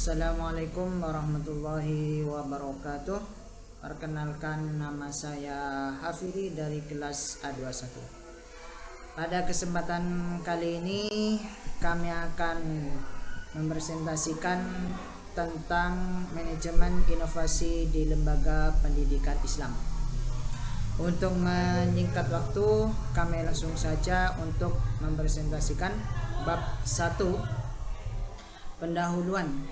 Assalamualaikum warahmatullahi wabarakatuh. Perkenalkan, nama saya Hafiri dari kelas A21. Pada kesempatan kali ini kami akan mempresentasikan tentang manajemen inovasi di lembaga pendidikan Islam. Untuk menyingkat waktu, kami langsung saja untuk mempresentasikan bab 1. Pendahuluan.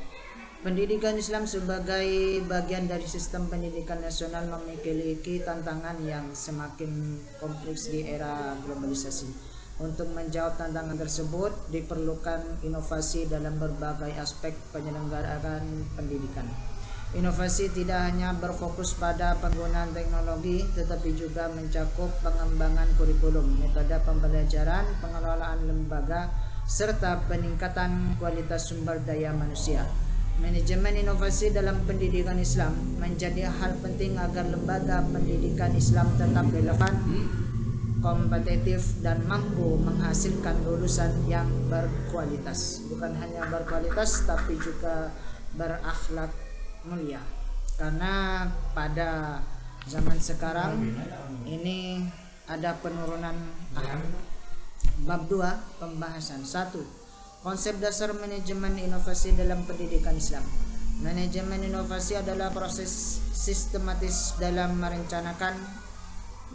Pendidikan Islam sebagai bagian dari sistem pendidikan nasional memiliki tantangan yang semakin kompleks di era globalisasi. Untuk menjawab tantangan tersebut, diperlukan inovasi dalam berbagai aspek penyelenggaraan pendidikan. Inovasi tidak hanya berfokus pada penggunaan teknologi, tetapi juga mencakup pengembangan kurikulum, metode pembelajaran, pengelolaan lembaga, serta peningkatan kualitas sumber daya manusia. Manajemen inovasi dalam pendidikan Islam menjadi hal penting agar lembaga pendidikan Islam tetap relevan, kompetitif, dan mampu menghasilkan lulusan yang berkualitas. Bukan hanya berkualitas, tapi juga berakhlak mulia. Karena pada zaman sekarang ini ada penurunan akhlak. Bab 2, pembahasan 1. Konsep dasar manajemen inovasi dalam pendidikan Islam. Manajemen inovasi adalah proses sistematis dalam merencanakan,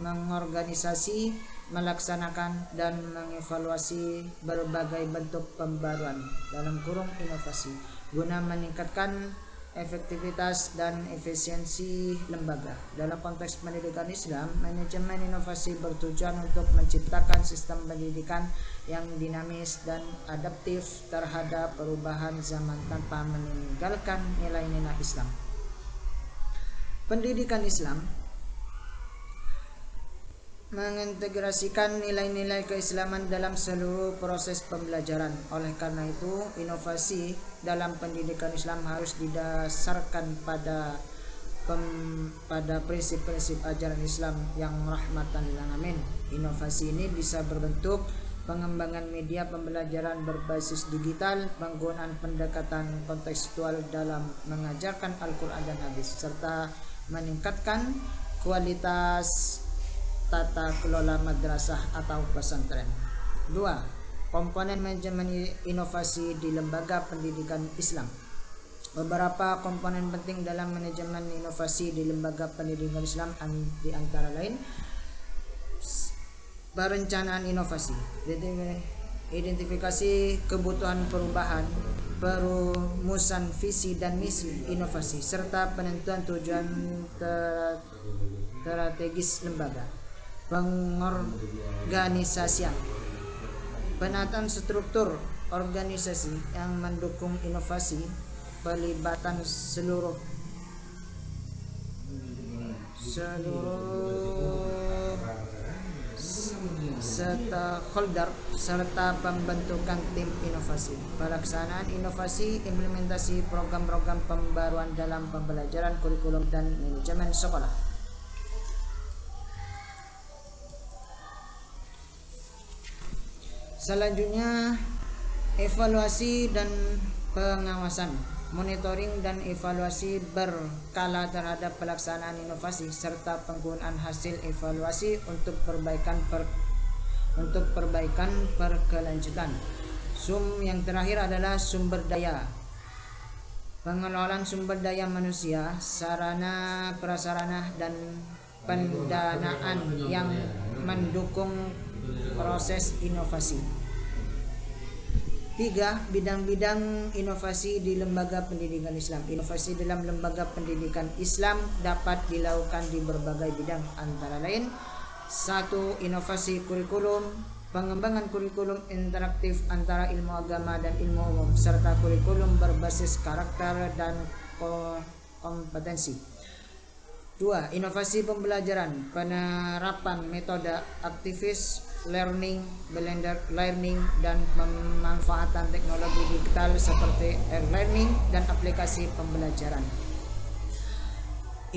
mengorganisasi, melaksanakan, dan mengevaluasi berbagai bentuk pembaruan (inovasi) guna meningkatkan efektivitas dan efisiensi lembaga. Dalam konteks pendidikan Islam, manajemen inovasi bertujuan untuk menciptakan sistem pendidikan yang dinamis dan adaptif terhadap perubahan zaman tanpa meninggalkan nilai-nilai Islam. Pendidikan Islam mengintegrasikan nilai-nilai keislaman dalam seluruh proses pembelajaran. Oleh karena itu, inovasi dalam pendidikan Islam harus didasarkan pada prinsip-prinsip ajaran Islam yang rahmatan lil alamin. Inovasi ini bisa berbentuk pengembangan media pembelajaran berbasis digital, penggunaan pendekatan kontekstual dalam mengajarkan Al-Quran dan hadis, serta meningkatkan kualitas tata kelola madrasah atau pesantren. 2. Komponen manajemen inovasi di lembaga pendidikan Islam. Beberapa komponen penting dalam manajemen inovasi di lembaga pendidikan Islam di antara lain: perencanaan inovasi, identifikasi kebutuhan perubahan, perumusan visi dan misi inovasi, serta penentuan tujuan strategis lembaga. Pengorganisasian, penataan struktur organisasi yang mendukung inovasi, pelibatan seluruh stakeholder, serta pembentukan tim inovasi. Pelaksanaan inovasi, implementasi program-program pembaruan dalam pembelajaran, kurikulum, dan manajemen sekolah. Selanjutnya, evaluasi dan pengawasan, monitoring dan evaluasi berkala terhadap pelaksanaan inovasi, serta penggunaan hasil evaluasi untuk perbaikan berkelanjutan. Yang terakhir adalah sumber daya, pengelolaan sumber daya manusia, sarana prasarana, dan pendanaan yang mendukung proses inovasi. 3. Bidang-bidang inovasi di lembaga pendidikan Islam. Inovasi dalam lembaga pendidikan Islam dapat dilakukan di berbagai bidang, antara lain: 1. Inovasi kurikulum, pengembangan kurikulum interaktif antara ilmu agama dan ilmu umum, serta kurikulum berbasis karakter dan kompetensi. 2. Inovasi pembelajaran, penerapan metode aktivis learning, blended learning, dan pemanfaatan teknologi digital seperti e-learning dan aplikasi pembelajaran.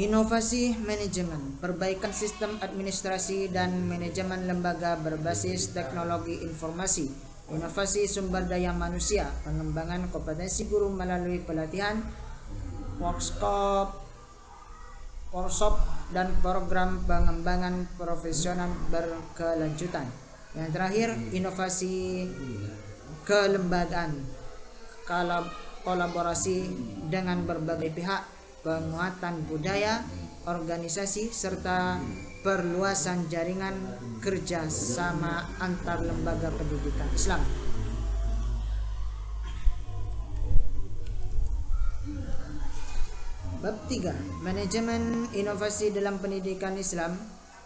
Inovasi manajemen, perbaikan sistem administrasi dan manajemen lembaga berbasis teknologi informasi, Inovasi sumber daya manusia, pengembangan kompetensi guru melalui pelatihan, workshop dan program pengembangan profesional berkelanjutan. Yang terakhir, inovasi kelembagaan, kolaborasi dengan berbagai pihak, penguatan budaya, organisasi, serta perluasan jaringan kerja sama antar lembaga pendidikan Islam. Bab 3, manajemen inovasi dalam pendidikan Islam,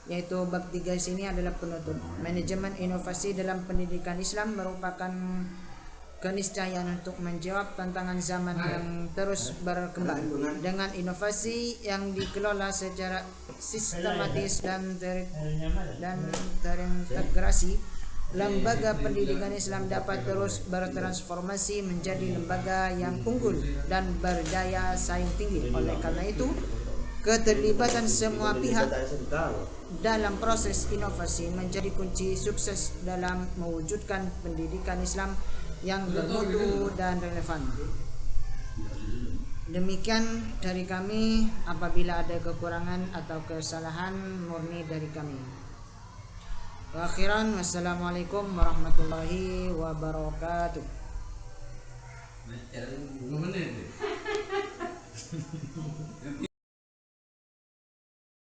yaitu bab 3 sini adalah penutup. Manajemen inovasi dalam pendidikan Islam merupakan keniscayaan untuk menjawab tantangan zaman yang terus berkembang. Dengan inovasi yang dikelola secara sistematis dan terintegrasi, lembaga pendidikan Islam dapat terus bertransformasi menjadi lembaga yang unggul dan berdaya saing tinggi. Oleh karena itu, keterlibatan semua pihak dalam proses inovasi menjadi kunci sukses dalam mewujudkan pendidikan Islam yang bermutu dan relevan. Demikian dari kami. Apabila ada kekurangan atau kesalahan, murni dari kami. Wa akhiran, wassalamualaikum warahmatullahi wabarakatuh.